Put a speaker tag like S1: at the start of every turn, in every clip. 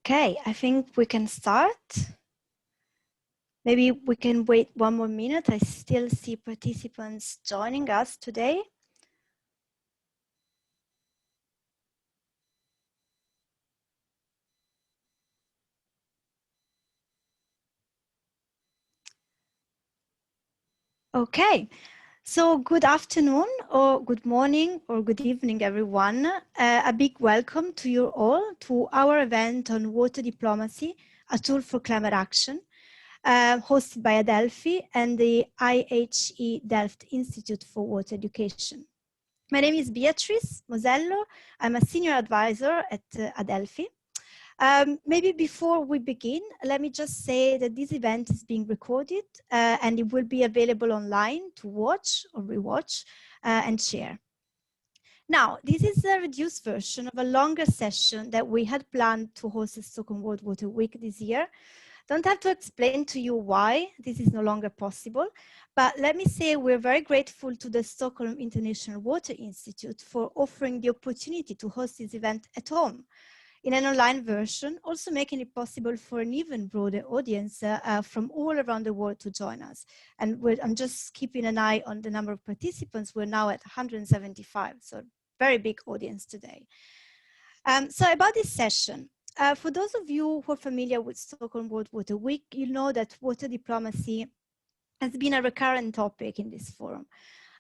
S1: Okay, I think we can start. Maybe we can wait 1 more minute. I still see participants joining us today. Okay, so good afternoon or good morning or good evening, everyone. A big welcome to you all to our event on water diplomacy, a tool for climate action, hosted by Adelphi and the IHE Delft Institute for Water Education. My name is Beatrice Mosello. I'm a senior advisor at Adelphi. Maybe before we begin, let me just say that this event is being recorded and it will be available online to watch or rewatch and share. Now, this is a reduced version of a longer session that we had planned to host at Stockholm World Water Week this year. Don't have to explain to you why this is no longer possible, but let me say we're very grateful to the Stockholm International Water Institute for offering the opportunity to host this event at home in an online version, also making it possible for an even broader audience from all around the world to join us. And I'm just keeping an eye on the number of participants. We're now at 175, so very big audience today. So about this session, for those of you who are familiar with Stockholm World Water Week, you know that water diplomacy has been a recurrent topic in this forum.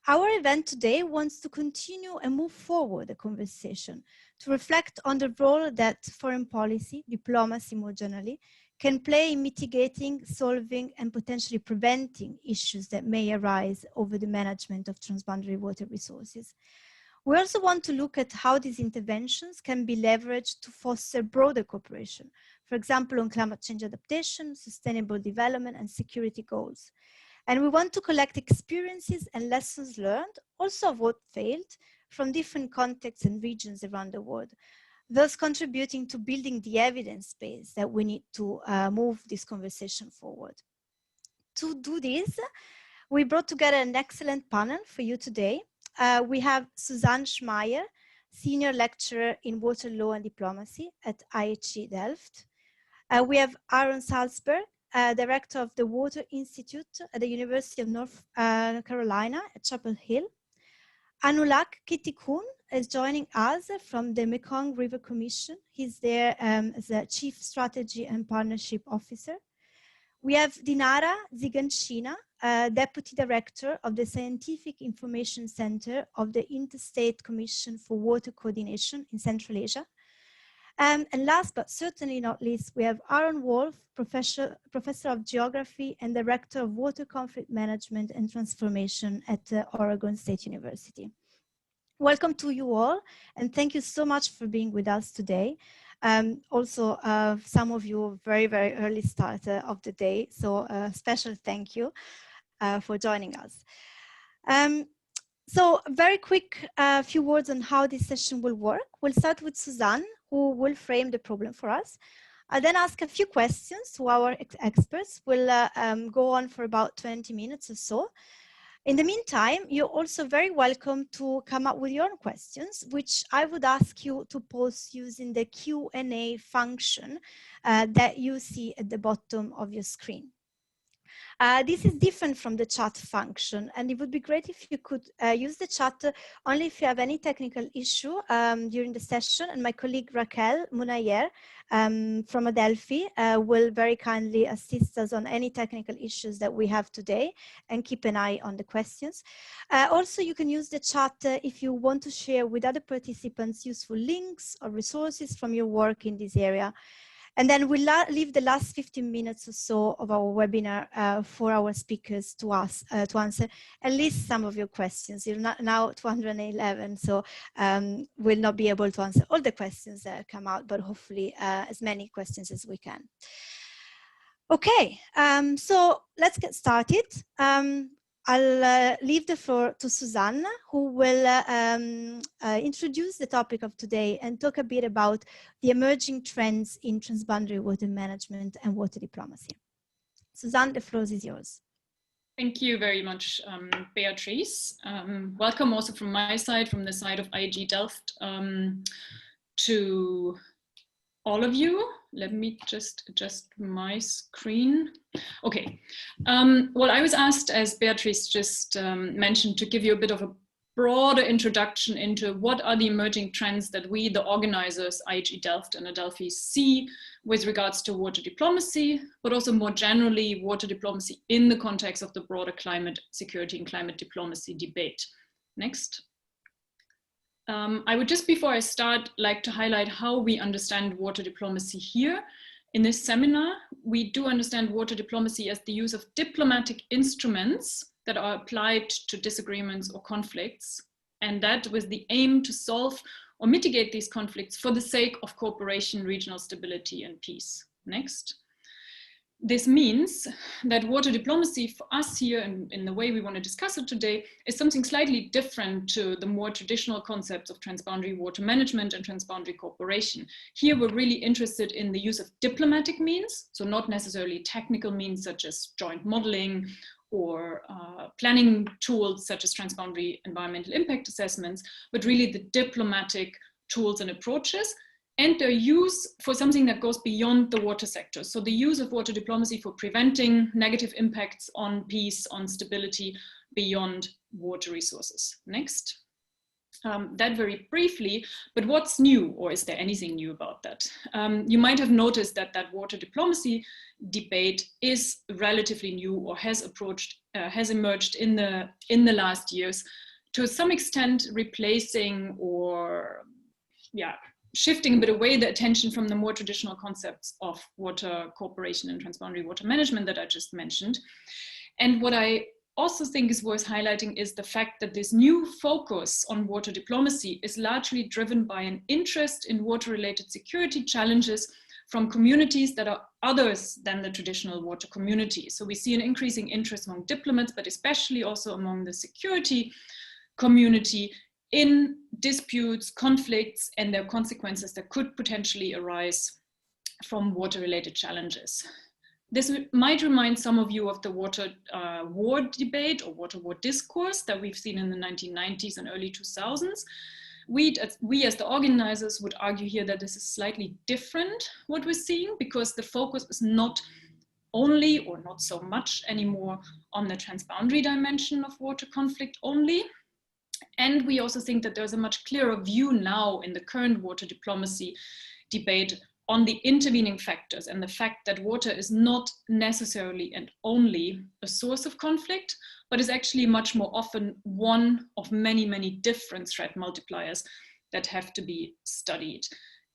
S1: Our event today wants to continue and move forward the conversation to reflect on the role that foreign policy, diplomacy more generally, can play in mitigating, solving, and potentially preventing issues that may arise over the management of transboundary water resources. We also want to look at how these interventions can be leveraged to foster broader cooperation, for example, on climate change adaptation, sustainable development, and security goals. And we want to collect experiences and lessons learned, also of what failed, from different contexts and regions around the world, thus contributing to building the evidence base that we need to move this conversation forward. To do this, we brought together an excellent panel for you today. We have Susanne Schmeier, Senior Lecturer in Water Law and Diplomacy at IHE Delft. We have Aaron Salzberg, Director of the Water Institute at the University of North Carolina at Chapel Hill. Anulak Kittikun is joining us from the Mekong River Commission. He's there as a Chief Strategy and Partnership Officer. We have Dinara Ziganshina, Deputy Director of the Scientific Information Center of the Interstate Commission for Water Coordination in Central Asia. And last but certainly not least, we have Aaron Wolf, Professor of Geography and Director of Water Conflict Management and Transformation at Oregon State University. Welcome to you all, and thank you so much for being with us today. Also, some of you very, very early start of the day, so a special thank you for joining us. So very quick few words on how this session will work. We'll start with Susanne, who will frame the problem for us. I'll then ask a few questions to our experts. We'll go on for about 20 minutes or so. In the meantime, you're also very welcome to come up with your own questions, which I would ask you to post using the Q&A function that you see at the bottom of your screen. This is different from the chat function, and it would be great if you could use the chat only if you have any technical issue during the session, and my colleague Raquel Munayer from Adelphi will very kindly assist us on any technical issues that we have today and keep an eye on the questions. Also, you can use the chat if you want to share with other participants useful links or resources from your work in this area. And then we'll leave the last 15 minutes or so of our webinar for our speakers to answer at least some of your questions. You're now 211, so we'll not be able to answer all the questions that come out, but hopefully as many questions as we can. Okay, so let's get started. I'll leave the floor to Susanne, who will introduce the topic of today and talk a bit about the emerging trends in transboundary water management and water diplomacy. Susanne, the floor is yours.
S2: Thank you very much, Beatrice. Welcome also from my side, from the side of IHE Delft, to all of you. Let me just adjust my screen. Okay. Well, I was asked, as Beatrice just mentioned, to give you a bit of a broader introduction into what are the emerging trends that we, the organizers, IHE Delft and Adelphi, see with regards to water diplomacy, but also more generally water diplomacy in the context of the broader climate security and climate diplomacy debate. Next. I would just, before I start, like to highlight how we understand water diplomacy here. In this seminar, we do understand water diplomacy as the use of diplomatic instruments that are applied to disagreements or conflicts, and that with the aim to solve or mitigate these conflicts for the sake of cooperation, regional stability, and peace. Next. This means that water diplomacy for us here, and in the way we want to discuss it today, is something slightly different to the more traditional concepts of transboundary water management and transboundary cooperation. Here we're really interested in the use of diplomatic means, so not necessarily technical means such as joint modeling or planning tools such as transboundary environmental impact assessments, but really the diplomatic tools and approaches, and their use for something that goes beyond the water sector. So the use of water diplomacy for preventing negative impacts on peace, on stability beyond water resources. Next. That very briefly, but what's new, or is there anything new about that? You might have noticed that that water diplomacy debate is relatively new, or has emerged in the last years, to some extent replacing or shifting a bit away the attention from the more traditional concepts of water cooperation and transboundary water management that I just mentioned. And what I also think is worth highlighting is the fact that this new focus on water diplomacy is largely driven by an interest in water-related security challenges from communities that are others than the traditional water community. So we see an increasing interest among diplomats, but especially also among the security community in disputes, conflicts, and their consequences that could potentially arise from water-related challenges. This might remind some of you of the water war debate or water war discourse that we've seen in the 1990s and early 2000s. We as the organizers would argue here that this is slightly different what we're seeing, because the focus is not only, or not so much anymore, on the transboundary dimension of water conflict only. And we also think that there's a much clearer view now in the current water diplomacy debate on the intervening factors and the fact that water is not necessarily and only a source of conflict, but is actually much more often one of many, many different threat multipliers that have to be studied.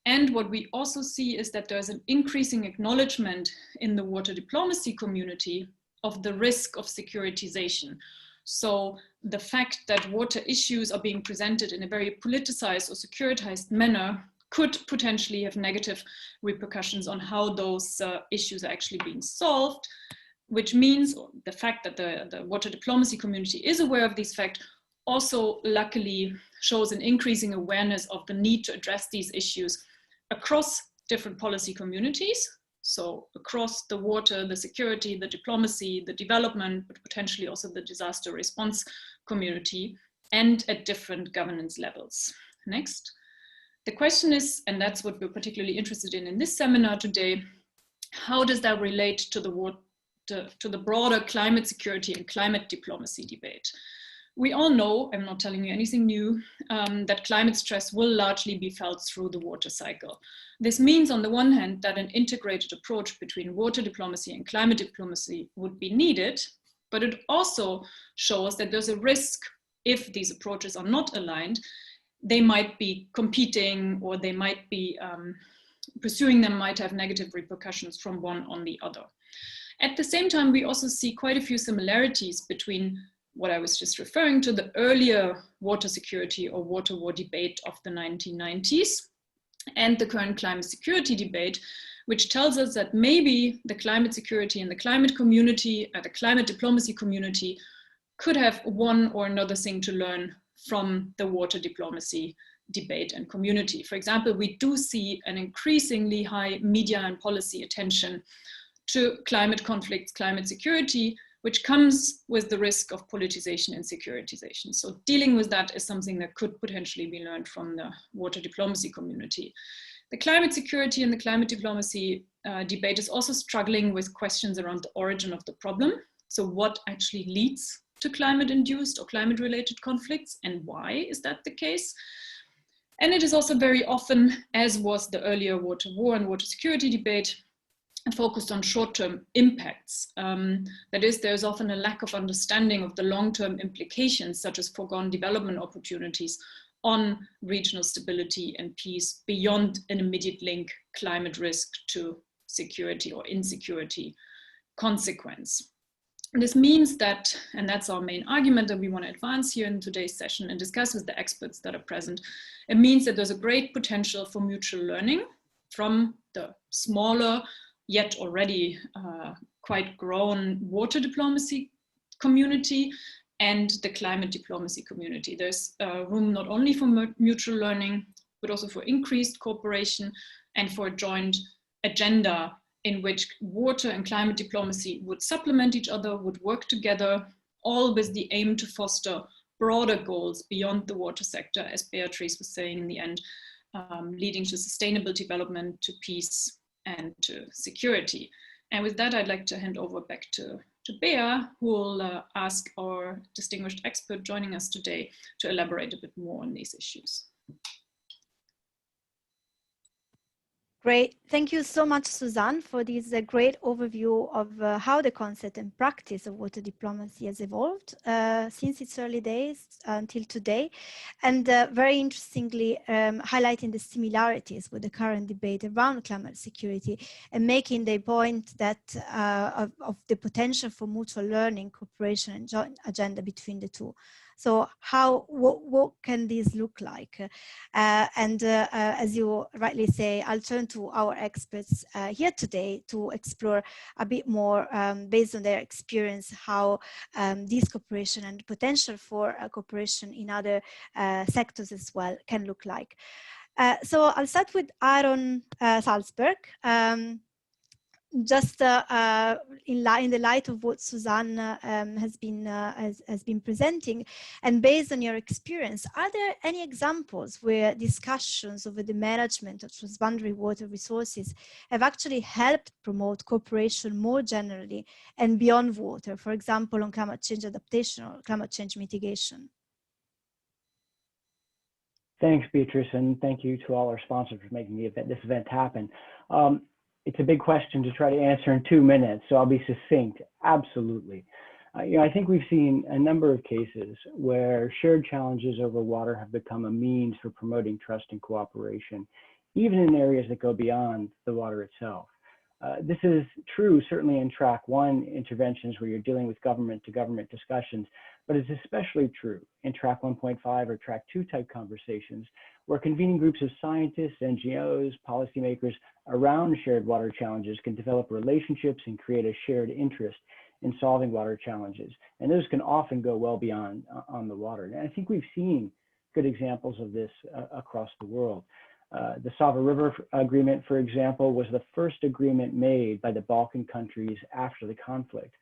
S2: And what we also see is that there's an increasing acknowledgement in the water diplomacy community of the risk of securitization. So the fact that water issues are being presented in a very politicized or securitized manner could potentially have negative repercussions on how those issues are actually being solved, which means the fact that the water diplomacy community is aware of these facts also luckily shows an increasing awareness of the need to address these issues across different policy communities. So across the water, the security, the diplomacy, the development, but potentially also the disaster response community, and at different governance levels. Next. The question is, and that's what we're particularly interested in this seminar today, how does that relate to the broader climate security and climate diplomacy debate? We all know, I'm not telling you anything new, that climate stress will largely be felt through the water cycle. This means, on the one hand, that an integrated approach between water diplomacy and climate diplomacy would be needed, but it also shows that there's a risk if these approaches are not aligned. They might be competing, or they might be pursuing them might have negative repercussions from one on the other. At the same time, we also see quite a few similarities between what I was just referring to, the earlier water security or water war debate of the 1990s, and the current climate security debate, which tells us that maybe the climate security and the climate community, the climate diplomacy community, could have one or another thing to learn from the water diplomacy debate and community. For example, we do see an increasingly high media and policy attention to climate conflicts, climate security, which comes with the risk of politicization and securitization. So dealing with that is something that could potentially be learned from the water diplomacy community. The climate security and the climate diplomacy debate is also struggling with questions around the origin of the problem. So what actually leads to climate-induced or climate-related conflicts, and why is that the case? And it is also very often, as was the earlier water war and water security debate, focused on short-term impacts. That is, there's often a lack of understanding of the long-term implications, such as foregone development opportunities on regional stability and peace beyond an immediate link climate risk to security or insecurity consequence. This means that, and that's our main argument that we want to advance here in today's session and discuss with the experts that are present, it means that there's a great potential for mutual learning from the smaller, yet already quite grown water diplomacy community and the climate diplomacy community. There's room not only for mutual learning, but also for increased cooperation and for a joint agenda in which water and climate diplomacy would supplement each other, would work together, all with the aim to foster broader goals beyond the water sector, as Beatrice was saying in the end, leading to sustainable development, to peace, and to security. And with that, I'd like to hand over back to Bea, who will ask our distinguished expert joining us today to elaborate a bit more on these issues.
S1: Great. Thank you so much, Suzanne, for this great overview of how the concept and practice of water diplomacy has evolved since its early days until today, and very interestingly highlighting the similarities with the current debate around climate security and making the point that of the potential for mutual learning, cooperation, and joint agenda between the two. So what can this look like? As you rightly say, I'll turn to our experts here today to explore a bit more based on their experience, how this cooperation and potential for cooperation in other sectors as well can look like. So I'll start with Aaron Salzberg. Just in the light of what Suzanne has been presenting, and based on your experience, are there any examples where discussions over the management of transboundary water resources have actually helped promote cooperation more generally and beyond water, for example, on climate change adaptation or climate change mitigation?
S3: Thanks, Beatrice, and thank you to all our sponsors for making this event happen. It's a big question to try to answer in 2 minutes, so I'll be succinct. Absolutely. I think we've seen a number of cases where shared challenges over water have become a means for promoting trust and cooperation, even in areas that go beyond the water itself. This is true certainly in track 1 interventions where you're dealing with government-to-government discussions, but it's especially true in track 1.5 or track 2 type conversations where convening groups of scientists, NGOs, policymakers around shared water challenges can develop relationships and create a shared interest in solving water challenges. And those can often go well beyond on the water. And I think we've seen good examples of this across the world. The Sava River Agreement, for example, was the first agreement made by the Balkan countries after the conflict.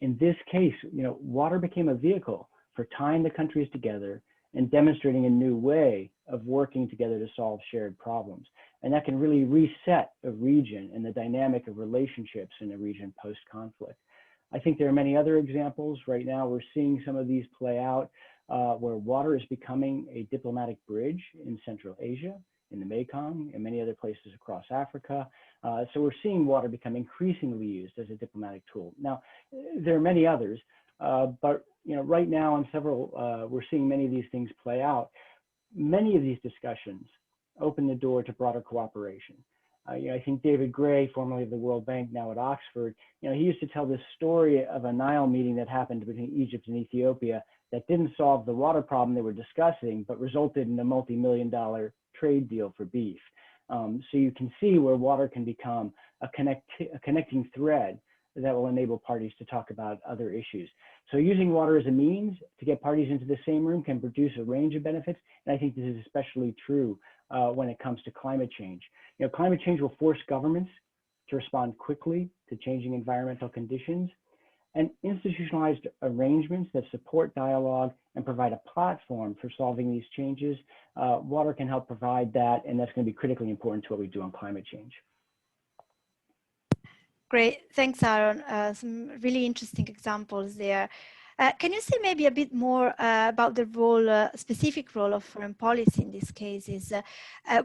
S3: In this case, water became a vehicle for tying the countries together and demonstrating a new way of working together to solve shared problems. And that can really reset a region and the dynamic of relationships in a region post-conflict. I think there are many other examples. Right now, we're seeing some of these play out where water is becoming a diplomatic bridge in Central Asia, in the Mekong, and many other places across Africa. So we're seeing water become increasingly used as a diplomatic tool. Now, there are many others, but right now on several, we're seeing many of these things play out. Many of these discussions open the door to broader cooperation. I think David Gray, formerly of the World Bank, now at Oxford, he used to tell this story of a Nile meeting that happened between Egypt and Ethiopia that didn't solve the water problem they were discussing, but resulted in a multi-million-dollar trade deal for beef. So you can see where water can become a connecting thread that will enable parties to talk about other issues. So using water as a means to get parties into the same room can produce a range of benefits. And I think this is especially true when it comes to climate change. Climate change will force governments to respond quickly to changing environmental conditions. and institutionalized arrangements that support dialogue and provide a platform for solving these changes. Water can help provide that, and that's going to be critically important to what we do on climate change.
S1: Great, thanks, Aaron. Some really interesting examples there. Can you say maybe a bit more about the role, specific role of foreign policy in this case?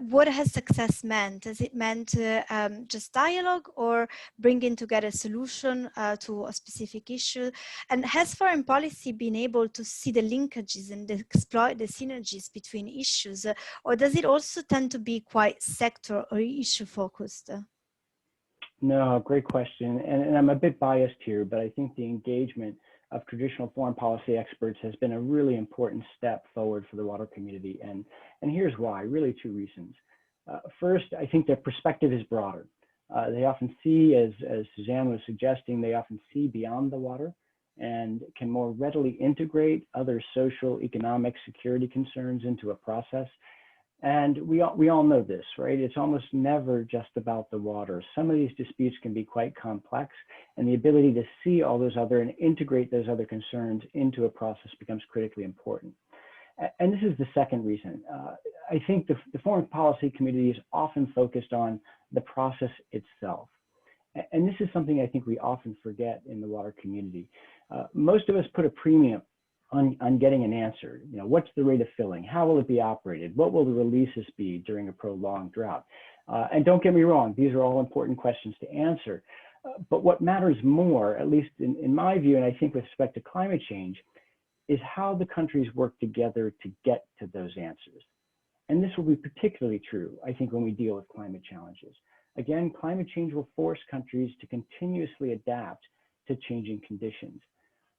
S1: What has success meant? Has it meant just dialogue or bringing together a solution to a specific issue? And has foreign policy been able to see the linkages and exploit the synergies between issues? Or does it also tend to be quite sector or issue focused?
S3: No, great question. And I'm a bit biased here, but I think the engagement of traditional foreign policy experts has been a really important step forward for the water community. And here's why, really two reasons. First, I think their perspective is broader. They often see, as Suzanne was suggesting, they often see beyond the water and can more readily integrate other social, economic, security concerns into a process. And we all know this, right? It's almost never just about the water. Some of these disputes can be quite complex, and the ability to see all those other and integrate those other concerns into a process becomes critically important. And this is the second reason. I think the foreign policy community is often focused on the process itself. And this is something I think we often forget in the water community. Most of us put a premium on getting an answer. You know, what's the rate of filling? How will it be operated? What will the releases be during a prolonged drought? And don't get me wrong, these are all important questions to answer. But what matters more, at least in my view, and I think with respect to climate change, is how the countries work together to get to those answers. And this will be particularly true, I think, when we deal with climate challenges. Again, climate change will force countries to continuously adapt to changing conditions.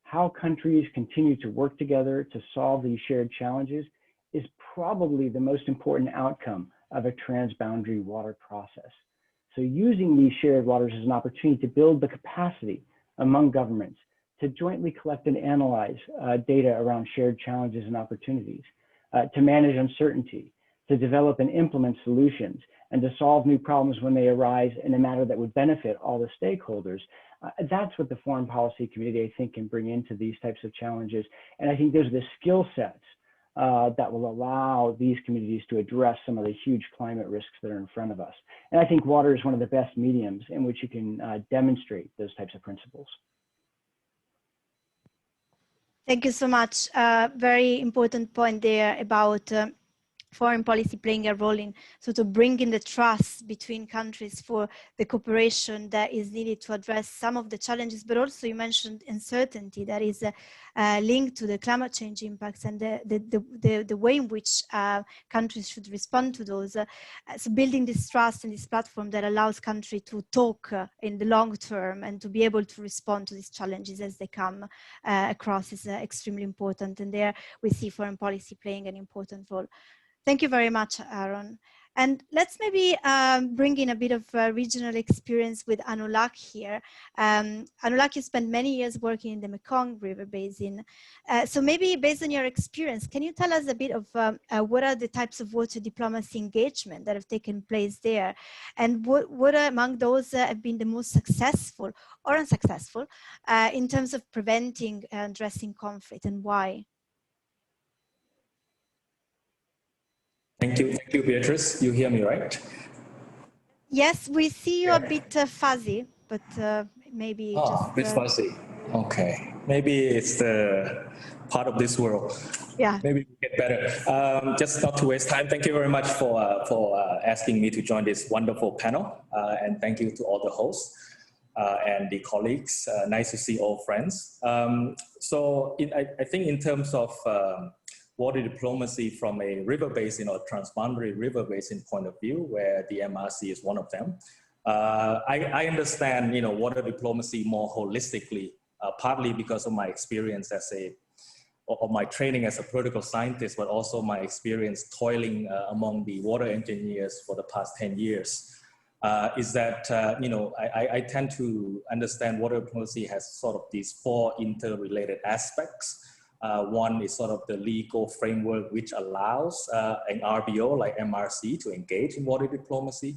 S3: How countries continue to work together to solve these shared challenges is probably the most important outcome of a transboundary water process. So using these shared waters as an opportunity to build the capacity among governments to jointly collect and analyze data around shared challenges and opportunities, to manage uncertainty, to develop and implement solutions, and to solve new problems when they arise in a manner that would benefit all the stakeholders. That's what the foreign policy community, I think, can bring into these types of challenges. And I think there's the skill sets that will allow these communities to address some of the huge climate risks that are in front of us. And I think water is one of the best mediums in which you can demonstrate those types of principles.
S1: Thank you so much. Very important point there about foreign policy playing a role in sort of bringing the trust between countries for the cooperation that is needed to address some of the challenges, but also you mentioned uncertainty that is linked to the climate change impacts and the way in which countries should respond to those. So building this trust and this platform that allows countries to talk in the long term and to be able to respond to these challenges as they come across is extremely important. And there we see foreign policy playing an important role. Thank you very much, Aaron. And let's maybe bring in a bit of regional experience with Anulak here. Anulak, you spent many years working in the Mekong River Basin. So maybe based on your experience, can you tell us a bit of what are the types of water diplomacy engagement that have taken place there? And what among those have been the most successful or unsuccessful in terms of preventing and addressing conflict, and why?
S4: Thank you, Beatrice. You hear me, right?
S1: Yes, we see you a bit fuzzy, but maybe just...
S4: a bit fuzzy. Okay. Maybe it's the part of this world.
S1: Yeah.
S4: Maybe we get better. Just not to waste time, thank you very much for asking me to join this wonderful panel. And thank you to all the hosts and the colleagues. Nice to see all friends. I think in terms of water diplomacy from a river basin or transboundary river basin point of view, where the MRC is one of them. I understand, water diplomacy more holistically, partly because of my experience or my training as a political scientist, but also my experience toiling among the water engineers for the past 10 years. Is that, I tend to understand water diplomacy has sort of these four interrelated aspects. One is sort of the legal framework which allows an RBO like MRC to engage in water diplomacy.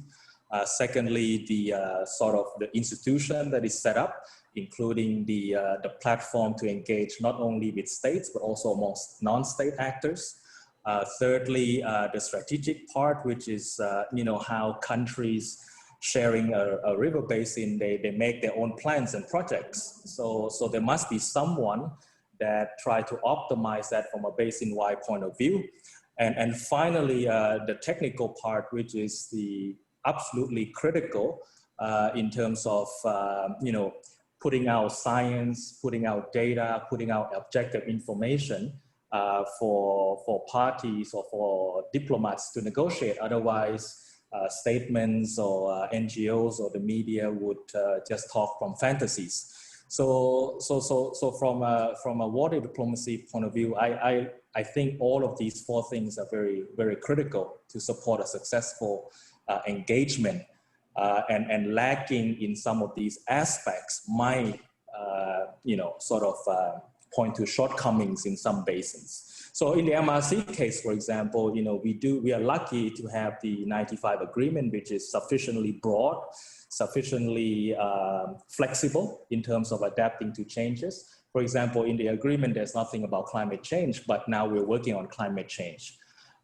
S4: Secondly, the sort of the institution that is set up, including the platform to engage not only with states, but also amongst non-state actors. Thirdly, the strategic part, which is, how countries sharing a river basin, they make their own plans and projects. So there must be someone that try to optimize that from a basin-wide point of view. And finally, the technical part, which is the absolutely critical in terms of, putting out science, putting out data, putting out objective information for parties or for diplomats to negotiate. Otherwise, statements or NGOs or the media would just talk from fantasies. So from a water diplomacy point of view, I think all of these four things are very, very critical to support a successful engagement, and lacking in some of these aspects might, point to shortcomings in some basins. So in the MRC case, for example, we are lucky to have the 95 agreement, which is sufficiently broad, sufficiently flexible in terms of adapting to changes. For example, in the agreement, there's nothing about climate change, but now we're working on climate change.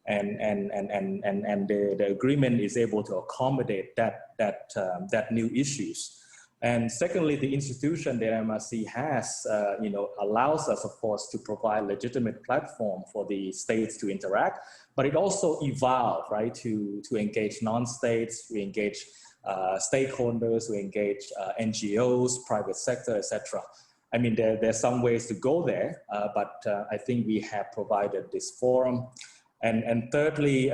S4: And the agreement is able to accommodate that new issues. And secondly, the institution that MRC has, allows us, of course, to provide legitimate platform for the states to interact, but it also evolved, right, to engage non-states, we engage stakeholders, we engage NGOs, private sector, etc. I mean, there's some ways to go there, but I think we have provided this forum. And thirdly,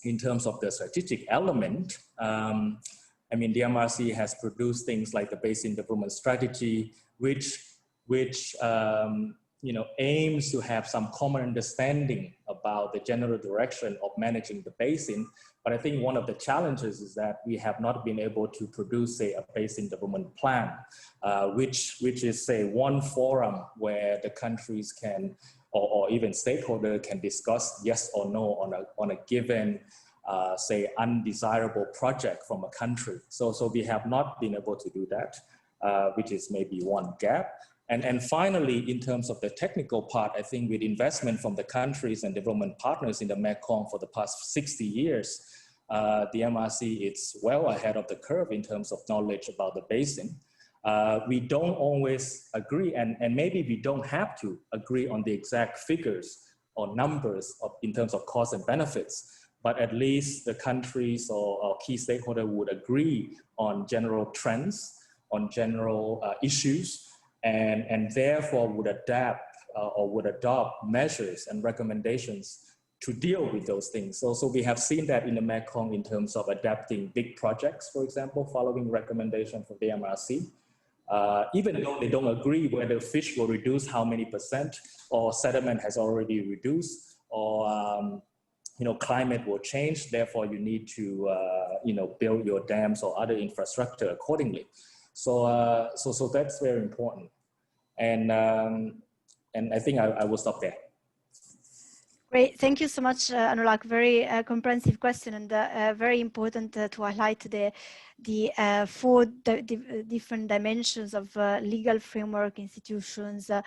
S4: in terms of the strategic element, the MRC has produced things like the Basin Development Strategy, which aims to have some common understanding about the general direction of managing the basin. But I think one of the challenges is that we have not been able to produce, say, a basin development plan, which is, say, one forum where the countries can, or even stakeholders can discuss yes or no on a given, say, undesirable project from a country. So we have not been able to do that, which is maybe one gap. And finally, in terms of the technical part, I think with investment from the countries and development partners in the Mekong for the past 60 years, the MRC is well ahead of the curve in terms of knowledge about the basin. We don't always agree, and maybe we don't have to agree on the exact figures or numbers in terms of costs and benefits, but at least the countries or key stakeholders would agree on general trends, on general issues, and therefore would adapt or would adopt measures and recommendations to deal with those things. So we have seen that in the Mekong in terms of adapting big projects, for example, following recommendation from the MRC. Even though they don't agree whether fish will reduce how many %, or sediment has already reduced, or climate will change, therefore you need to build your dams or other infrastructure accordingly. So that's very important. And I think I will stop there.
S1: Great, thank you so much, Anurag. Very comprehensive question, and very important to highlight the four different dimensions of legal framework, institutions, the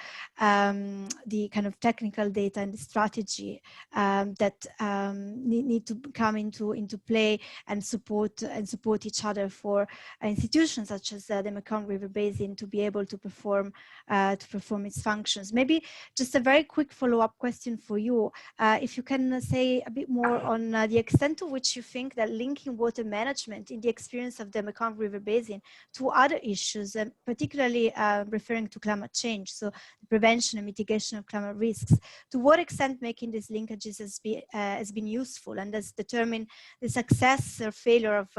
S1: kind of technical data and the strategy that need to come into play and support each other for institutions such as the Mekong River Basin to be able to perform its functions. Maybe just a very quick follow-up question for you. If you can say a bit more on the extent to which you think that linking water management in the experience of the Mekong River Basin to other issues, and particularly referring to climate change, so the prevention and mitigation of climate risks, to what extent making these linkages has been useful and has determined the success or failure of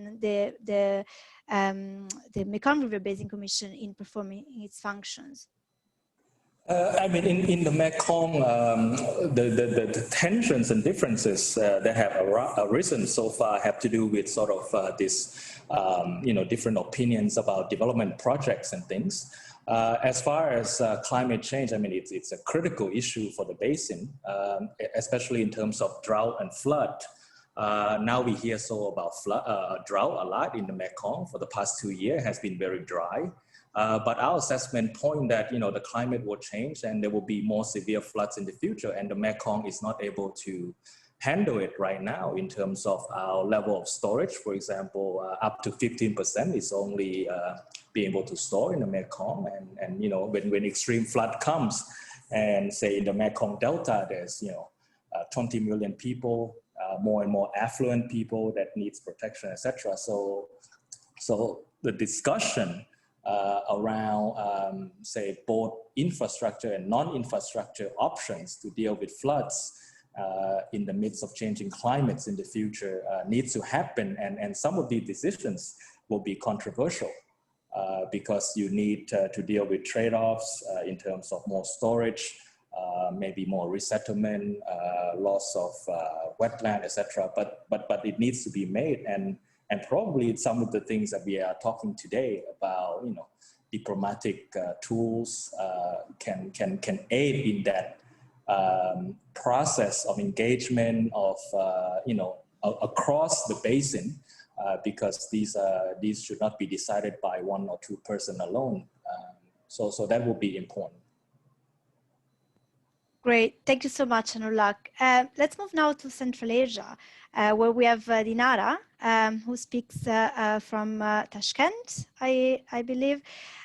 S1: the Mekong River Basin Commission in performing its functions?
S4: In the Mekong, the tensions and differences that have arisen so far have to do with sort of different opinions about development projects and things. As far as climate change, it's a critical issue for the basin, especially in terms of drought and flood. Now we hear so about drought a lot in the Mekong for the past 2 years, has been very dry. But our assessment point that, the climate will change and there will be more severe floods in the future, and the Mekong is not able to handle it right now in terms of our level of storage. For example, up to 15% is only being able to store in the Mekong. And when extreme flood comes, and say in the Mekong Delta, there's 20 million people, more and more affluent people that needs protection, etc. So the discussion around, say, both infrastructure and non-infrastructure options to deal with floods in the midst of changing climates in the future needs to happen. And some of these decisions will be controversial because you need to deal with trade-offs in terms of more storage, maybe more resettlement, loss of wetland, etc. But it needs to be made, and probably some of the things that we are talking today about, diplomatic tools can aid in that process of engagement of across the basin, because these should not be decided by one or two person alone. So that will be important.
S1: Great, thank you so much, Anurag. Let's move now to Central Asia, where we have Dinara, who speaks from Tashkent, I believe,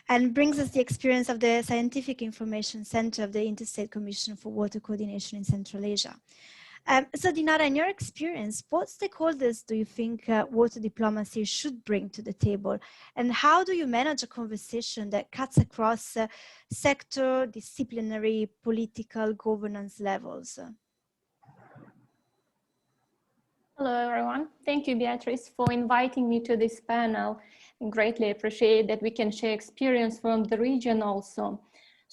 S1: and brings us the experience of the Scientific Information Center of the Interstate Commission for Water Coordination in Central Asia. So Dinara, in your experience, what stakeholders do you think water diplomacy should bring to the table? And how do you manage a conversation that cuts across sector, disciplinary, political, governance levels?
S5: Hello, everyone. Thank you, Beatrice, for inviting me to this panel. I greatly appreciate that we can share experience from the region also.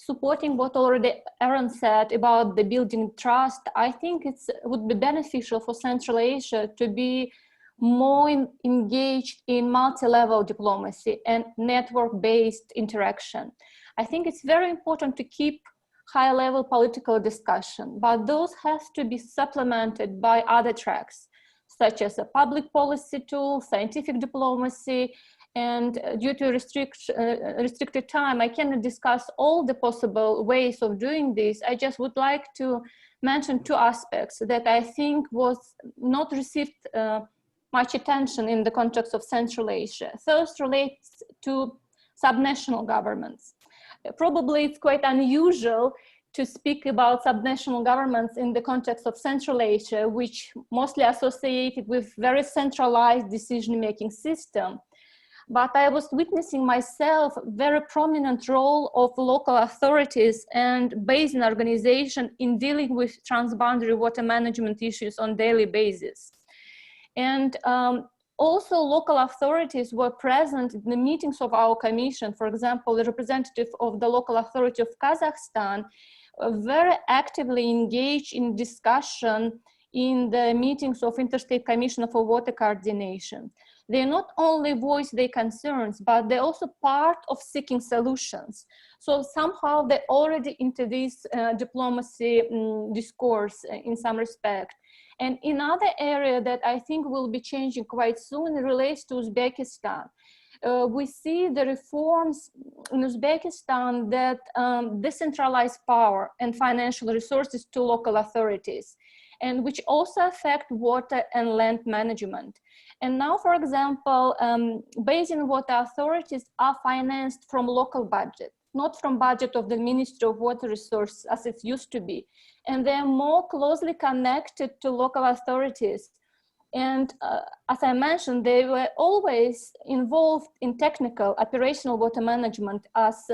S5: Supporting what already Aaron said about the building trust, I think it would be beneficial for Central Asia to be more engaged in multi-level diplomacy and network-based interaction. I think it's very important to keep high-level political discussion, but those have to be supplemented by other tracks, such as a public policy tool, scientific diplomacy, and due to restricted time, I cannot discuss all the possible ways of doing this. I just would like to mention two aspects that I think was not received much attention in the context of Central Asia. First relates to subnational governments. Probably it's quite unusual to speak about subnational governments in the context of Central Asia, which mostly associated with very centralized decision-making system. But I was witnessing myself very prominent role of local authorities and basin organization in dealing with transboundary water management issues on daily basis. And also local authorities were present in the meetings of our commission. For example, the representative of the local authority of Kazakhstan very actively engaged in discussion in the meetings of Interstate Commission for Water Coordination. They not only voice their concerns, but they're also part of seeking solutions. So somehow they already into this diplomacy discourse in some respect. And another area that I think will be changing quite soon relates to Uzbekistan. We see the reforms in Uzbekistan that decentralize power and financial resources to local authorities, and which also affect water and land management. And now, for example, basin water authorities are financed from local budget, not from budget of the Ministry of Water Resources as it used to be. And they're more closely connected to local authorities. And as I mentioned, they were always involved in technical, operational water management as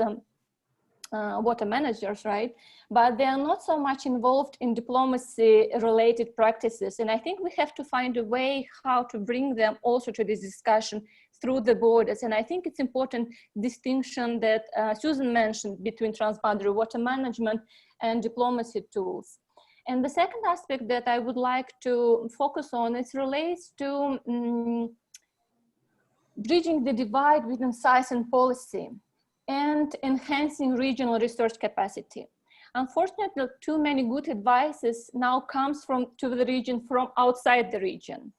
S5: water managers, right? But they are not so much involved in diplomacy-related practices. And I think we have to find a way how to bring them also to this discussion through the borders. And I think it's important distinction that Susan mentioned between transboundary water management and diplomacy tools. And the second aspect that I would like to focus on, it relates to bridging the divide between science and policy and enhancing regional research capacity. Unfortunately, too many good advices now comes to the region from outside the region.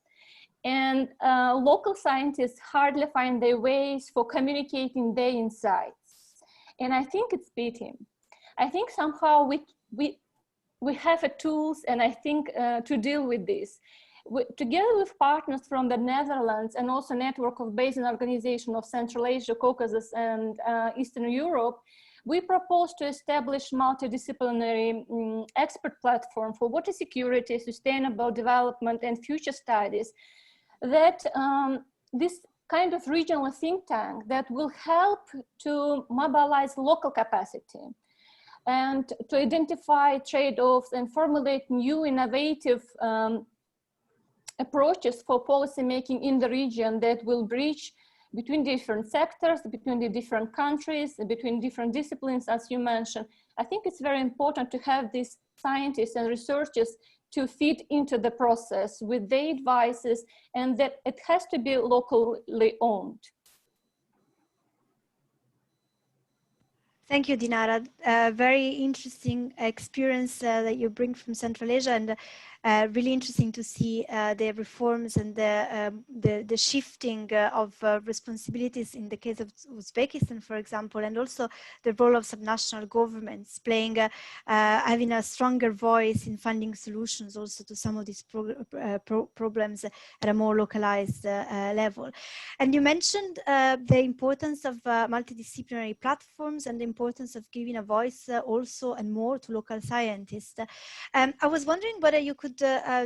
S5: And local scientists hardly find their ways for communicating their insights. And I think it's pity. I think somehow we have tools, and I think to deal with this. Together with partners from the Netherlands and also network of basin organization of Central Asia, Caucasus, and Eastern Europe, we propose to establish multidisciplinary expert platform for water security, sustainable development, and future studies. That this kind of regional think tank that will help to mobilize local capacity and to identify trade-offs and formulate new innovative approaches for policy making in the region that will bridge between different sectors, between the different countries, between different disciplines, as you mentioned. I think it's very important to have these scientists and researchers to feed into the process with their advices, and that it has to be locally owned.
S1: Thank you, Dinara. Very interesting experience that you bring from Central Asia, and really interesting to see the reforms and the shifting of responsibilities in the case of Uzbekistan, for example, and also the role of subnational governments playing, having a stronger voice in finding solutions also to some of these problems at a more localized level. And you mentioned the importance of multidisciplinary platforms and the importance of giving a voice also and more to local scientists. I was wondering whether you could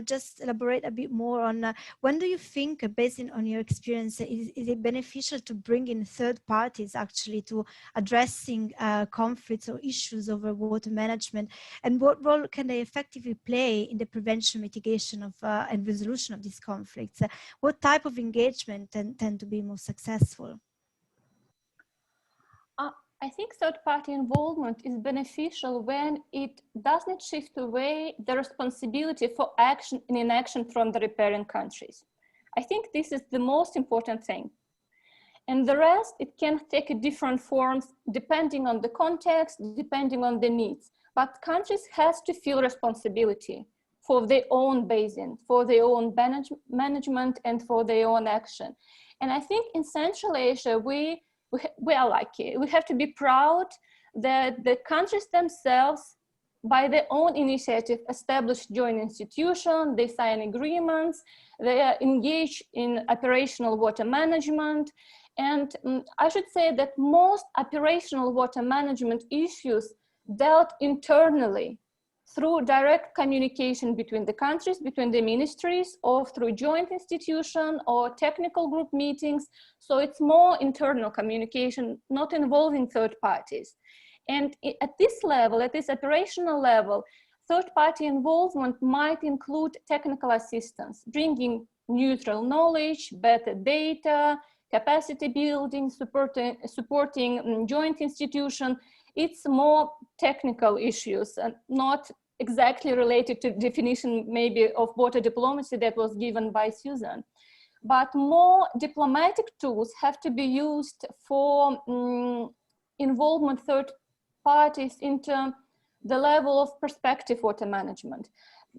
S1: just elaborate a bit more on when do you think, based on your experience, is it beneficial to bring in third parties actually to addressing conflicts or issues over water management, and what role can they effectively play in the prevention, mitigation of and resolution of these conflicts? What type of engagement tend to be more successful?
S5: I think third-party involvement is beneficial when it does not shift away the responsibility for action and inaction from the riparian countries. I think this is the most important thing. And the rest, it can take different forms depending on the context, depending on the needs. But countries has to feel responsibility for their own basin, for their own management, and for their own action. And I think in Central Asia, we are lucky. We have to be proud that the countries themselves, by their own initiative, establish joint institutions, they sign agreements, they are engaged in operational water management. And I should say that most operational water management issues dealt internally through direct communication between the countries, between the ministries, or through joint institution or technical group meetings. So it's more internal communication, not involving third parties. And at this level, at this operational level, third-party involvement might include technical assistance, bringing neutral knowledge, better data, capacity building, supporting joint institution. It's more technical issues and not exactly related to definition maybe of water diplomacy that was given by Susan. But more diplomatic tools have to be used for involvement third parties into the level of prospective water management,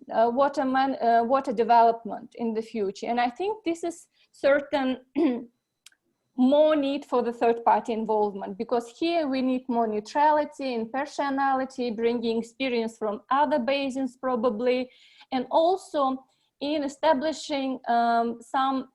S5: water development in the future. And I think this is certain more need for the third party involvement, because here we need more neutrality, impartiality, bringing experience from other basins probably, and also in establishing some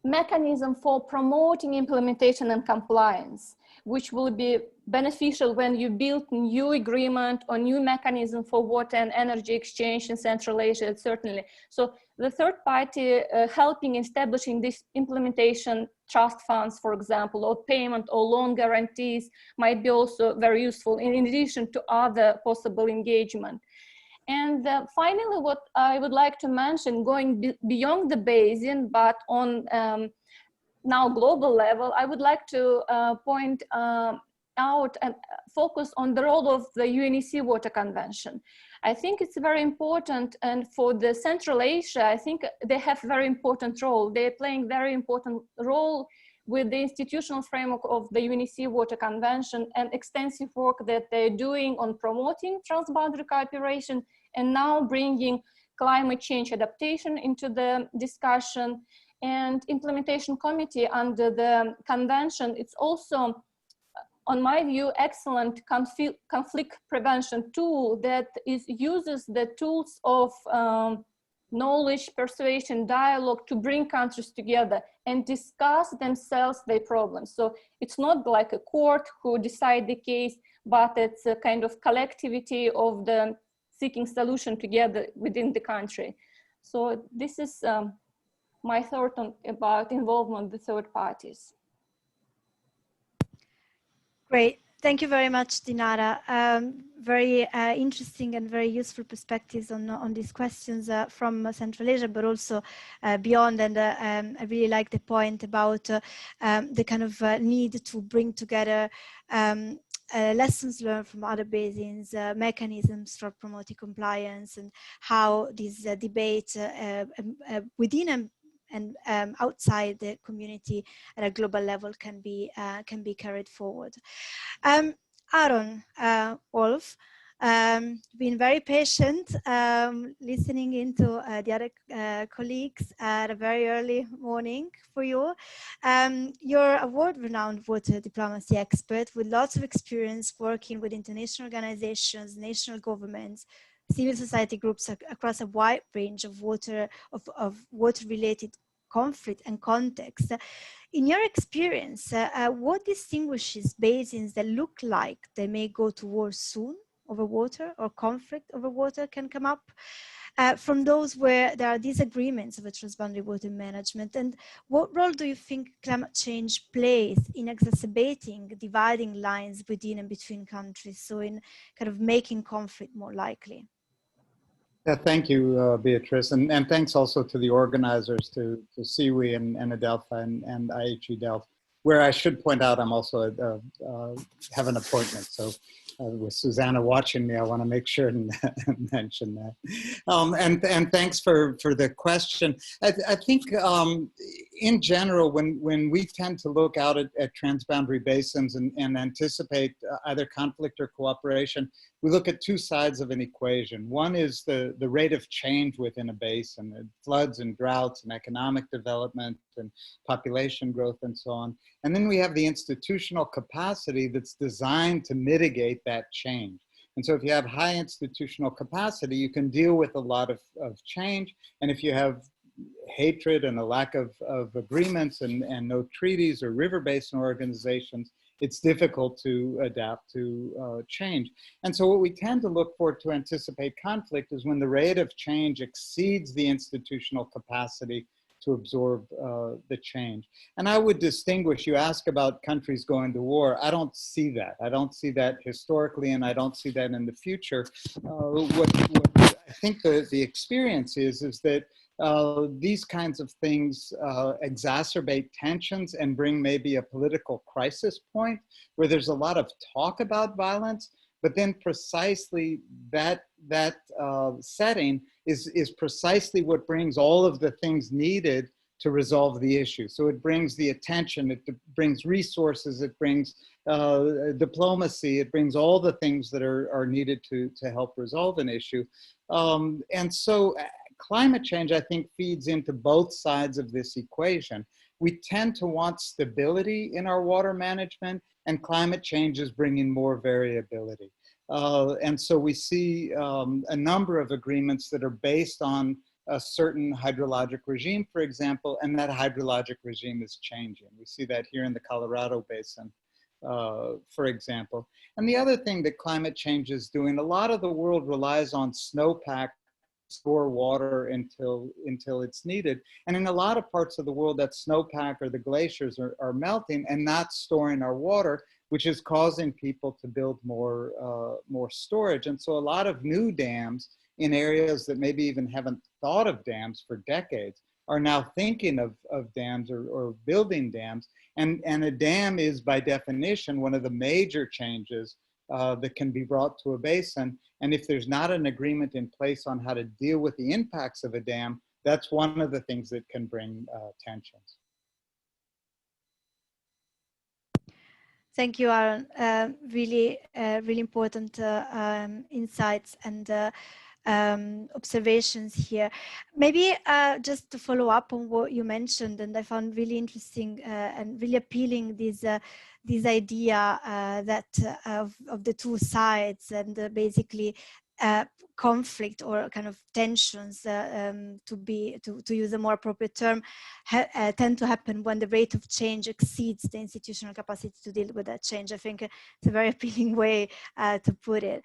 S5: mechanism for promoting implementation and compliance, which will be beneficial when you build new agreement or new mechanism for water and energy exchange in Central Asia, certainly. So the third party helping establishing this implementation trust funds, for example, or payment or loan guarantees might be also very useful in addition to other possible engagement. And finally, what I would like to mention, going beyond the basin, but on now global level, I would like to point out and focus on the role of the UNEC Water Convention. I think it's very important, and for the Central Asia, I think they have very important role. They're playing very important role with the institutional framework of the UNEC Water Convention and extensive work that they're doing on promoting transboundary cooperation and now bringing climate change adaptation into the discussion. And implementation committee under the convention, it's also, on my view, excellent conflict prevention tool that uses the tools of knowledge, persuasion, dialogue to bring countries together and discuss themselves their problems. So it's not like a court who decide the case, but it's a kind of collectivity of the seeking solution together within the country. So this is my thought about involvement of the third parties.
S1: Great. Thank you very much, Dinara. Very interesting and very useful perspectives on these questions from Central Asia, but also beyond. And I really like the point about the kind of need to bring together lessons learned from other basins, mechanisms for promoting compliance, and how this debate within and outside the community at a global level can be carried forward. Aaron, Wolf, been very patient, listening into the other colleagues at a very early morning for you. You're a world-renowned water diplomacy expert with lots of experience working with international organizations, national governments, civil society groups across a wide range of water-related conflict and context. In your experience, what distinguishes basins that look like they may go to war soon over water, or conflict over water can come up, from those where there are disagreements over transboundary water management? And what role do you think climate change plays in exacerbating dividing lines within and between countries, so in kind of making conflict more likely?
S6: Yeah, thank you, Beatrice, and thanks also to the organizers, to SIWI and Adelphi and IHE Delft, where I should point out I'm also have an appointment. So with Susanna watching me, I want to make sure and mention that. And thanks for the question. I think in general, when we tend to look out at transboundary basins and anticipate either conflict or cooperation, we look at two sides of an equation. One is the rate of change within a basin, floods and droughts and economic development and population growth and so on. And then we have the institutional capacity that's designed to mitigate that change. And so if you have high institutional capacity, you can deal with a lot of change. And if you have hatred and a lack of agreements and no treaties or river basin organizations, it's difficult to adapt to change. And so what we tend to look for to anticipate conflict is when the rate of change exceeds the institutional capacity to absorb the change. And I would distinguish, you ask about countries going to war, I don't see that. I don't see that historically, and I don't see that in the future. What I think the experience is that these kinds of things exacerbate tensions and bring maybe a political crisis point where there's a lot of talk about violence, but then precisely that setting is precisely what brings all of the things needed to resolve the issue. So it brings the attention, it brings resources, it brings diplomacy, it brings all the things that are needed to help resolve an issue. And so climate change, I think, feeds into both sides of this equation. We tend to want stability in our water management, and climate change is bringing more variability. And so we see a number of agreements that are based on a certain hydrologic regime, for example, and that hydrologic regime is changing. We see that here in the Colorado Basin, for example. And the other thing that climate change is doing, a lot of the world relies on snowpack to store water until it's needed. And in a lot of parts of the world, that snowpack or the glaciers are melting and not storing our water, which is causing people to build more storage. And so a lot of new dams in areas that maybe even haven't thought of dams for decades are now thinking of dams or building dams. And a dam is, by definition, one of the major changes that can be brought to a basin. And if there's not an agreement in place on how to deal with the impacts of a dam, that's one of the things that can bring tensions.
S1: Thank you, Aaron. Really important insights and observations here. Maybe just to follow up on what you mentioned, and I found really interesting and really appealing this idea that of the two sides and basically conflict or kind of tensions, to use a more appropriate term, tend to happen when the rate of change exceeds the institutional capacity to deal with that change. I think it's a very appealing way to put it.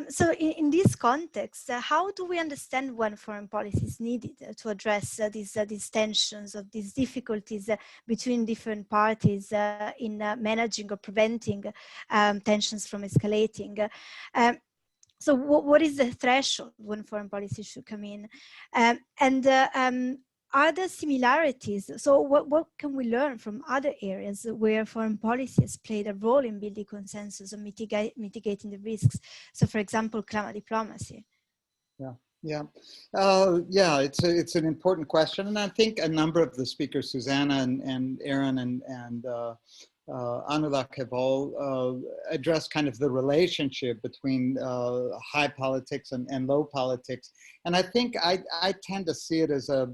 S1: So in this context, how do we understand when foreign policy is needed to address these tensions, of these difficulties between different parties in managing or preventing tensions from escalating? So what is the threshold when foreign policy should come in? Are there similarities? So what can we learn from other areas where foreign policy has played a role in building consensus and mitigating the risks? So for example, climate diplomacy.
S6: Yeah, it's an important question. And I think a number of the speakers, Susanna and Aaron and Anulak, have all addressed kind of the relationship between high politics and low politics. And I think I tend to see it as a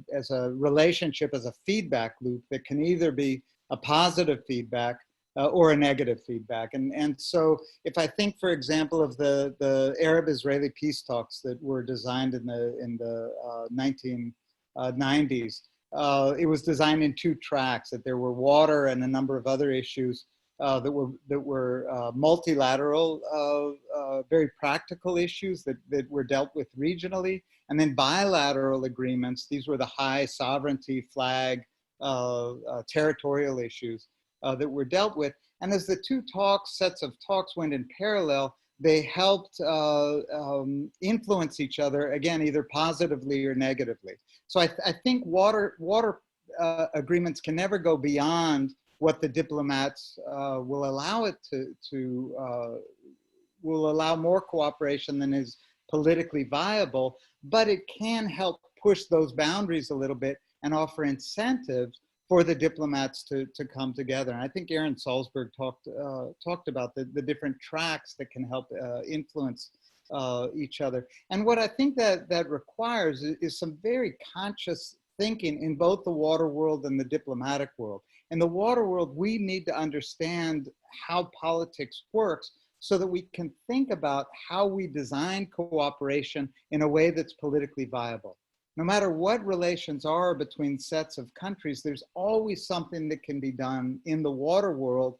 S6: relationship, as a feedback loop that can either be a positive feedback or a negative feedback. And so if I think, for example, of the Arab-Israeli peace talks that were designed in the 1990s, it was designed in two tracks, that there were water and a number of other issues that were multilateral, very practical issues that were dealt with regionally, and then bilateral agreements. These were the high sovereignty, flag, territorial issues that were dealt with. And as the two sets of talks went in parallel, they helped influence each other, again, either positively or negatively. So I think water agreements can never go beyond what the diplomats will allow it will allow more cooperation than is politically viable, but it can help push those boundaries a little bit and offer incentives for the diplomats to come together. And I think Aaron Salzberg talked about the different tracks that can help influence each other. And what I think that requires is some very conscious thinking in both the water world and the diplomatic world. In the water world, we need to understand how politics works so that we can think about how we design cooperation in a way that's politically viable. No matter what relations are between sets of countries, there's always something that can be done in the water world.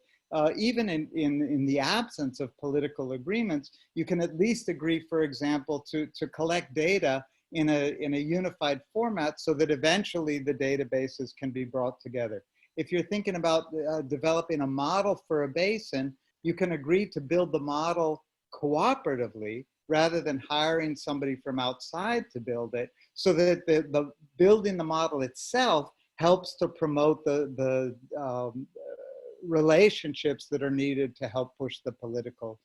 S6: Even in the absence of political agreements, you can at least agree, for example, to collect data in a unified format so that eventually the databases can be brought together. If you're thinking about developing a model for a basin, you can agree to build the model cooperatively rather than hiring somebody from outside to build it, so that the building the model itself helps to promote the relationships that are needed to help push the political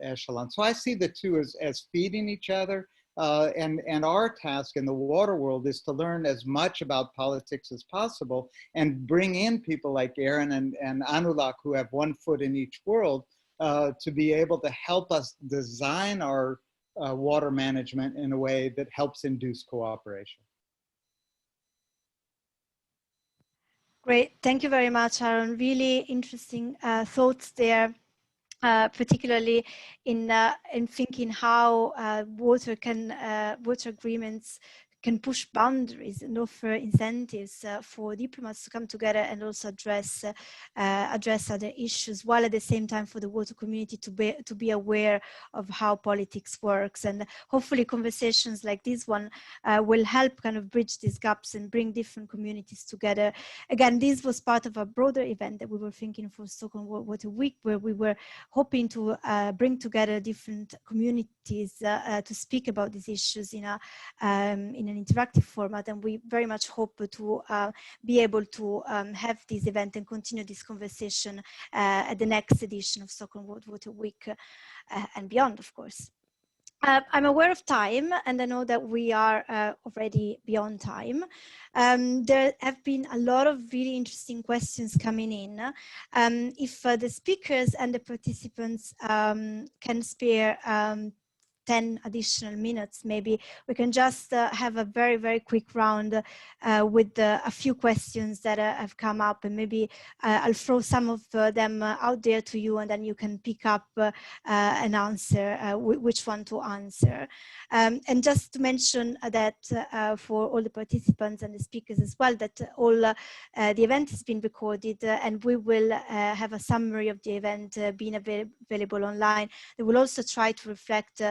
S6: echelon. So I see the two as feeding each other. And our task in the water world is to learn as much about politics as possible and bring in people like Aaron and Anulak, who have one foot in each world, to be able to help us design our water management in a way that helps induce cooperation.
S1: Great, thank you very much, Aaron. Really interesting thoughts there. Particularly in thinking how water agreements can push boundaries and offer incentives for diplomats to come together and also address other issues, while at the same time for the water community to be aware of how politics works. And hopefully conversations like this one will help kind of bridge these gaps and bring different communities together. Again, this was part of a broader event that we were thinking for Stockholm Water Week, where we were hoping to bring together different communities to speak about these issues in an interactive format, and we very much hope to be able to have this event and continue this conversation at the next edition of Stockholm World Water Week and beyond, of course. I'm aware of time, and I know that we are already beyond time. There have been a lot of really interesting questions coming in. If the speakers and the participants can spare 10 additional minutes, maybe we can just have a very, very quick round with a few questions that have come up, and maybe I'll throw some of them out there to you, and then you can pick up an answer, which one to answer. And just to mention that for all the participants and the speakers as well, that all the event has been recorded, and we will have a summary of the event being available online. They will also try to reflect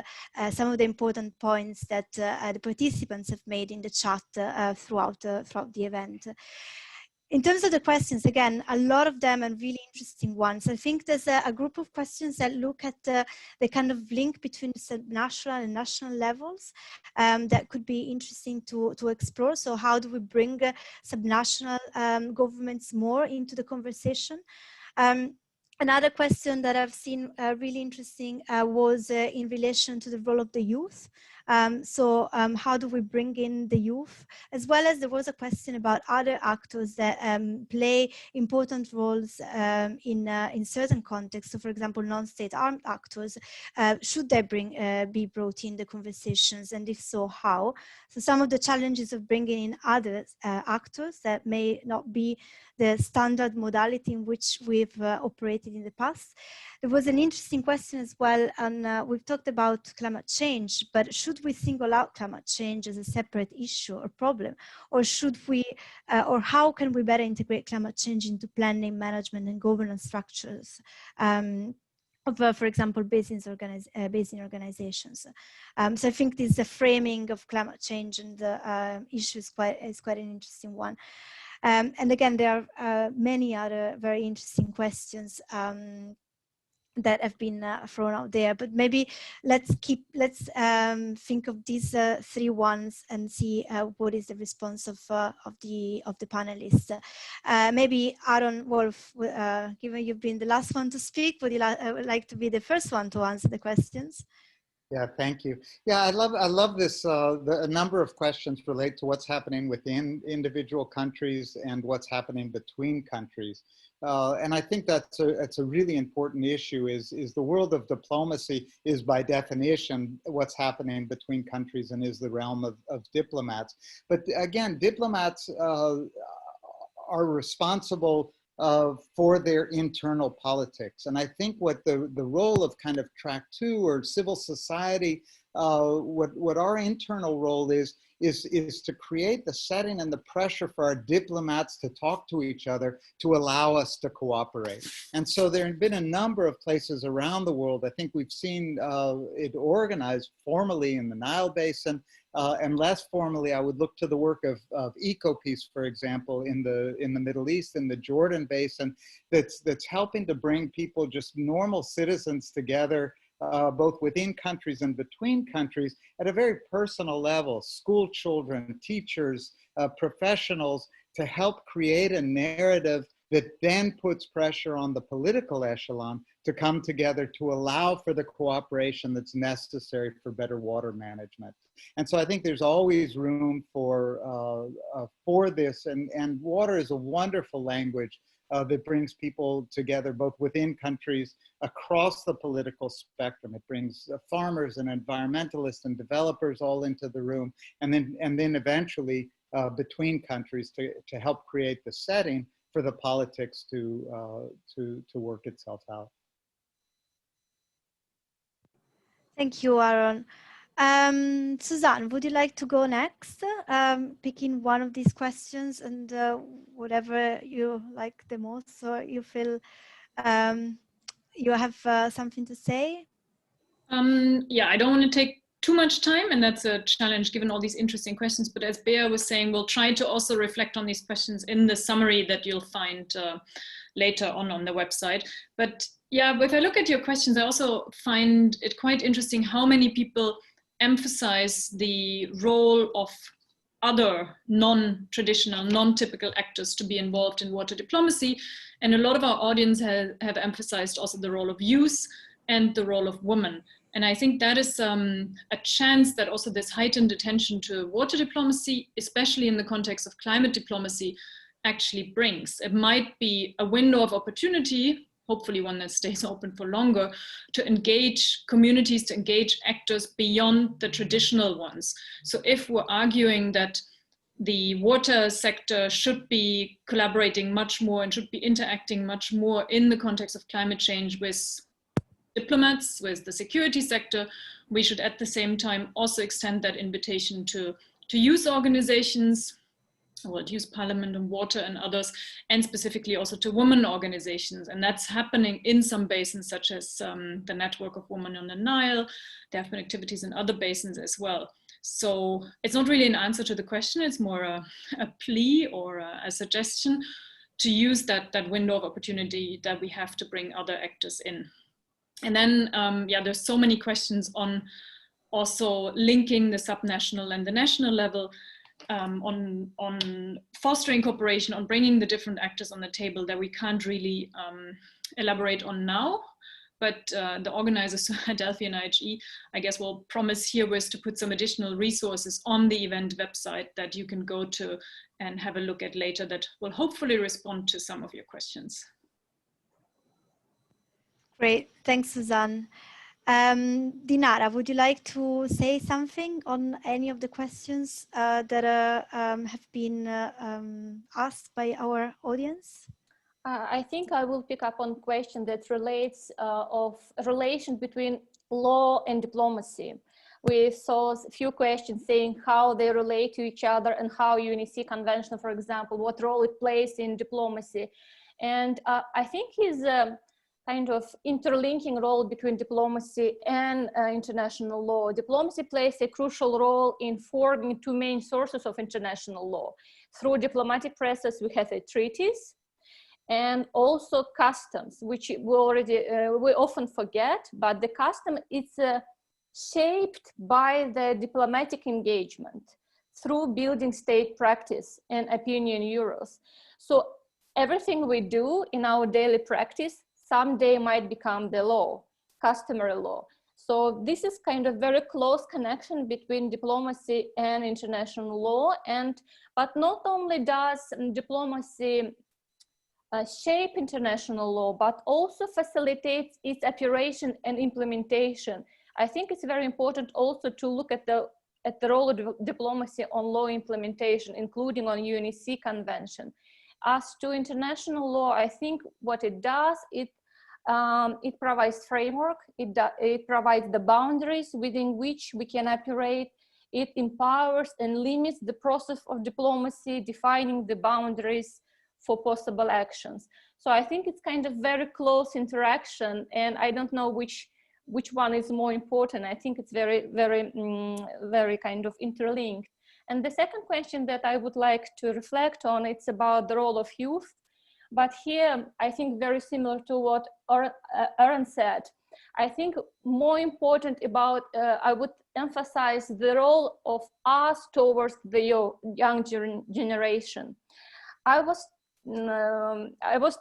S1: some of the important points that the participants have made in the chat throughout the event. In terms of the questions, again, a lot of them are really interesting ones. I think there's a group of questions that look at the kind of link between subnational and national levels that could be interesting to explore. So how do we bring subnational governments more into the conversation? Another question that I've seen really interesting was in relation to the role of the youth. So how do we bring in the youth? As well as there was a question about other actors that play important roles in certain contexts. So for example, non-state armed actors, should they be brought in the conversations, and if so, how? So some of the challenges of bringing in other actors that may not be the standard modality in which we've operated in the past. There was an interesting question as well, and we've talked about climate change, but should we single out climate change as a separate issue or problem, or should we, or how can we better integrate climate change into planning, management, and governance structures of, for example, basin organizations? So I think this is a framing of climate change and the issue is quite an interesting one. And again, there are many other very interesting questions that have been thrown out there, but maybe let's think of these three ones and see what is the response of the panelists. Maybe Aaron Wolf, given you've been the last one to speak, would you like to be the first one to answer the questions?
S6: Yeah, thank you. Yeah, I love this. A number of questions relate to what's happening within individual countries and what's happening between countries. And I think that's a really important issue. Is the world of diplomacy is by definition what's happening between countries and is the realm of diplomats. But again, diplomats are responsible for their internal politics. And I think what the role of kind of track 2 or civil society, what our internal role is to create the setting and the pressure for our diplomats to talk to each other to allow us to cooperate. And so there have been a number of places around the world. I think we've seen it organized formally in the Nile Basin, and less formally, I would look to the work of EcoPeace, for example, in the Middle East, in the Jordan Basin, that's helping to bring people, just normal citizens, together, both within countries and between countries at a very personal level. School children, teachers, professionals, to help create a narrative that then puts pressure on the political echelon to come together to allow for the cooperation that's necessary for better water management. And so I think there's always room for this, and water is a wonderful language that brings people together both within countries, across the political spectrum. It brings farmers and environmentalists and developers all into the room, and then eventually between countries to help create the setting for the politics to work itself out.
S1: Thank you, Aaron. Suzanne, would you like to go next? Picking one of these questions, and whatever you like the most, or you feel you have something to say?
S2: Yeah, I don't want to take too much time, and that's a challenge given all these interesting questions, but as Bea was saying, we'll try to also reflect on these questions in the summary that you'll find later on the website. But yeah, if I look at your questions, I also find it quite interesting how many people emphasize the role of other non-traditional, non-typical actors to be involved in water diplomacy. And a lot of our audience have emphasized also the role of youth and the role of women. And I think that is a chance that also this heightened attention to water diplomacy, especially in the context of climate diplomacy, actually brings. It might be a window of opportunity, hopefully one that stays open for longer, to engage communities, to engage actors beyond the traditional ones. So if we're arguing that the water sector should be collaborating much more and should be interacting much more in the context of climate change with diplomats, with the security sector, we should at the same time also extend that invitation to youth organizations, World Youth Parliament on Water and others, and specifically also to women organizations. And that's happening in some basins, such as the Network of Women on the Nile. There have been activities in other basins as well. So it's not really an answer to the question, it's more a plea or a suggestion to use that window of opportunity that we have to bring other actors in. And then, yeah, there's so many questions on also linking the subnational and the national level, on fostering cooperation, on bringing the different actors on the table that we can't really elaborate on now. But the organizers, Adelphi and IHE, I guess will promise here was to put some additional resources on the event website that you can go to and have a look at later that will hopefully respond to some of your questions.
S1: Great, thanks, Suzanne. Dinara, would you like to say something on any of the questions that have been asked by our audience?
S5: I think I will pick up on a question that relates of relation between law and diplomacy. We saw a few questions saying how they relate to each other and how UNEC Convention, for example, what role it plays in diplomacy. And I think is a kind of interlinking role between diplomacy and international law. Diplomacy plays a crucial role in forming two main sources of international law. Through diplomatic process, we have treaties, and also customs, which we often forget, but the custom is shaped by the diplomatic engagement through building state practice and opinion euros. So everything we do in our daily practice someday might become the law, customary law. So this is kind of very close connection between diplomacy and international law. But not only does diplomacy shape international law, but also facilitates its operation and implementation. I think it's very important also to look at the role of diplomacy on law implementation, including on UNEC Convention. As to international law, I think what it does, it provides framework, it provides the boundaries within which we can operate, it empowers and limits the process of diplomacy, defining the boundaries for possible actions. So I think it's kind of very close interaction, and I don't know which one is more important. I think it's very kind of interlinked. And the second question that I would like to reflect on, it's about the role of youth. But here, I think very similar to what Aaron said, I think more important about, I would emphasize the role of us towards the young generation. I was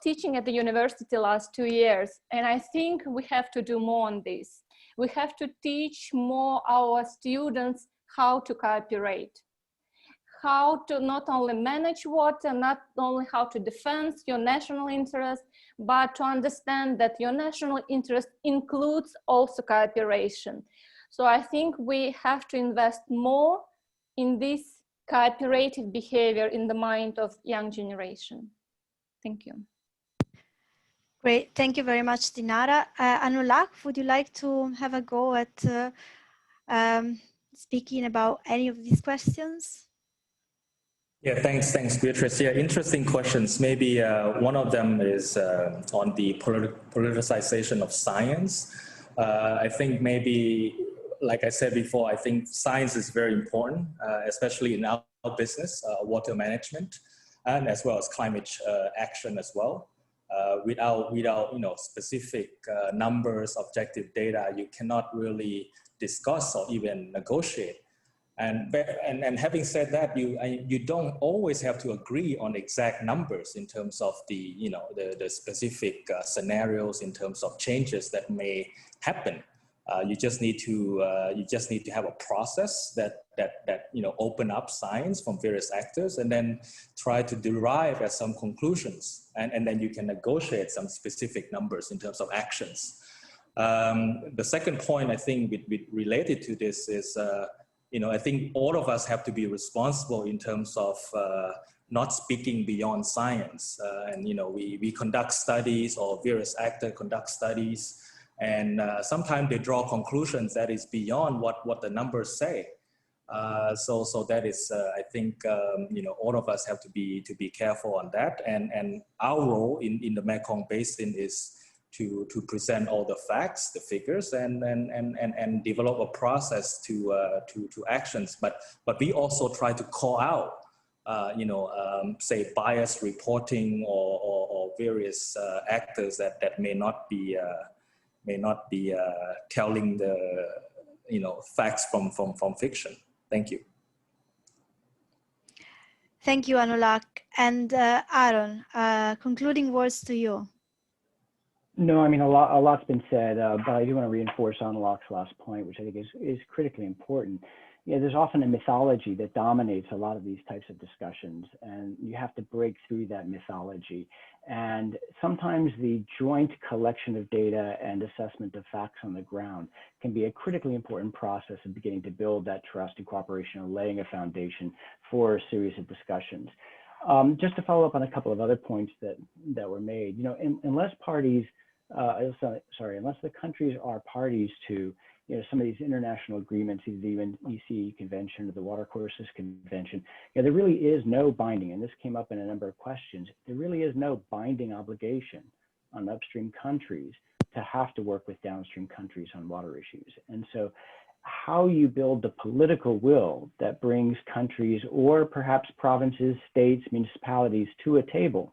S5: teaching at the university last 2 years, and I think we have to do more on this. We have to teach more our students how to cooperate, how to not only manage water, not only how to defend your national interest, but to understand that your national interest includes also cooperation. So I think we have to invest more in this cooperative behavior in the mind of young generation. Thank you.
S1: Great, thank you very much, Dinara. Anulak, would you like to have a go at speaking about any of these questions?
S4: Yeah, thanks, Beatrice. Yeah, interesting questions. Maybe one of them is on the politicization of science. I think maybe, like I said before, I think science is very important, especially in our business, water management, and as well as climate action as well. Without specific numbers, objective data, you cannot really discuss or even negotiate. And having said that, you don't always have to agree on exact numbers in terms of the specific scenarios, in terms of changes that may happen. You just need to have a process that open up science from various actors, and then try to derive at some conclusions, and then you can negotiate some specific numbers in terms of actions. The second point I think related to this is, I think all of us have to be responsible in terms of not speaking beyond science. We conduct studies, or various actors conduct studies, and sometimes they draw conclusions that is beyond what the numbers say. So that is, I think, all of us have to be careful on that. And our role in the Mekong Basin is to present all the facts, the figures, and develop a process to actions. But we also try to call out, say, biased reporting or various actors that may not be telling the facts from fiction. Thank you.
S1: Thank you, Anulak. And Aaron, concluding words to you.
S3: No, I mean, a lot's been said, but I do want to reinforce Anulak's last point, which I think is critically important. There's often a mythology that dominates a lot of these types of discussions, and you have to break through that mythology. And sometimes the joint collection of data and assessment of facts on the ground can be a critically important process of beginning to build that trust and cooperation and laying a foundation for a series of discussions. Just to follow up on a couple of other points that were made, unless the countries are parties to some of these international agreements, either the UNEC Convention or the Water Courses Convention, there really is no binding, and this came up in a number of questions, there really is no binding obligation on upstream countries to have to work with downstream countries on water issues. And so how you build the political will that brings countries, or perhaps provinces, states, municipalities to a table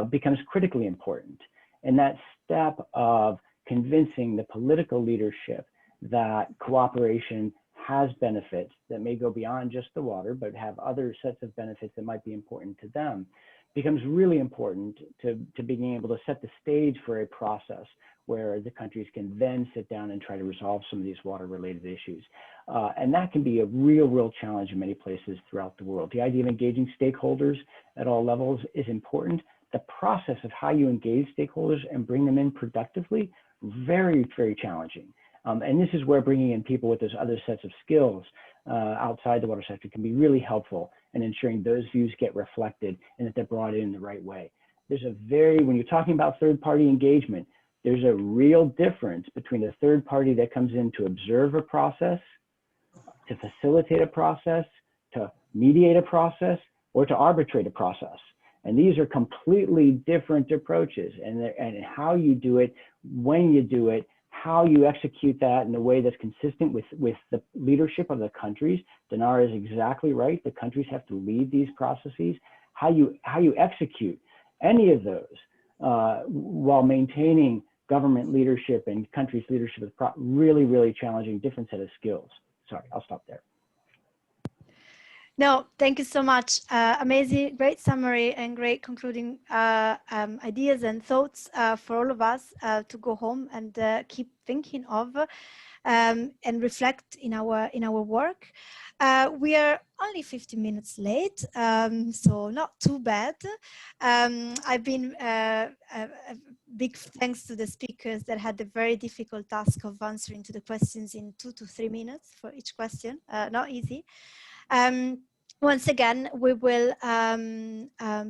S3: becomes critically important. And that step of convincing the political leadership that cooperation has benefits that may go beyond just the water, but have other sets of benefits that might be important to them, becomes really important to being able to set the stage for a process where the countries can then sit down and try to resolve some of these water-related issues. And that can be a real challenge in many places throughout the world. The idea of engaging stakeholders at all levels is important. The process of how you engage stakeholders and bring them in productively, very challenging. And this is where bringing in people with those other sets of skills outside the water sector can be really helpful in ensuring those views get reflected and that they're brought in the right way. When you're talking about third-party engagement, there's a real difference between a third party that comes in to observe a process, to facilitate a process, to mediate a process, or to arbitrate a process. And these are completely different approaches, and how you do it, when you do it, how you execute that in a way that's consistent with the leadership of the countries. Dinar is exactly right. The countries have to lead these processes. How you execute any of those while maintaining government leadership and countries' leadership is really challenging, different set of skills. Sorry, I'll stop there.
S1: No, thank you so much. Amazing, great summary and great concluding ideas and thoughts for all of us to go home and keep thinking of and reflect in our work. We are only 15 minutes late, so not too bad. I've been big thanks to the speakers that had the very difficult task of answering to the questions in 2 to 3 minutes for each question. Not easy. Once again, we will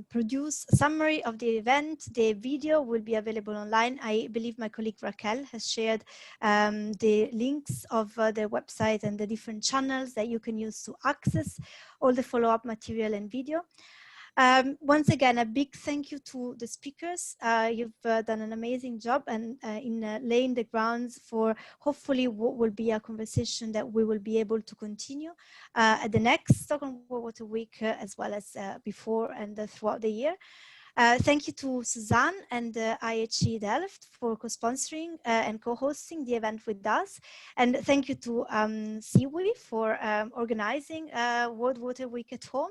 S1: produce a summary of the event. The video will be available online. I believe my colleague Raquel has shared the links of the website and the different channels that you can use to access all the follow-up material and video. Once again, a big thank you to the speakers. You've done an amazing job and in laying the grounds for hopefully what will be a conversation that we will be able to continue at the next Stockholm World Water Week, as well as before and throughout the year. Thank you to Suzanne and IHE Delft for co-sponsoring and co-hosting the event with us. And thank you to SIWI for organizing World Water Week at home.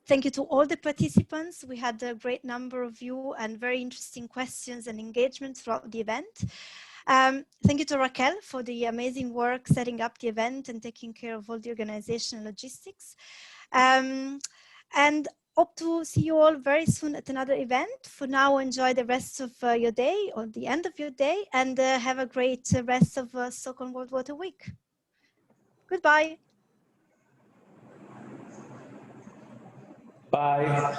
S1: Thank you to all the participants. We had a great number of you and very interesting questions and engagement throughout the event. Thank you to Raquel for the amazing work setting up the event and taking care of all the organization and logistics. And hope to see you all very soon at another event. For now, enjoy the rest of your day or the end of your day, and have a great rest of Stockholm World Water Week. Goodbye.
S4: Bye.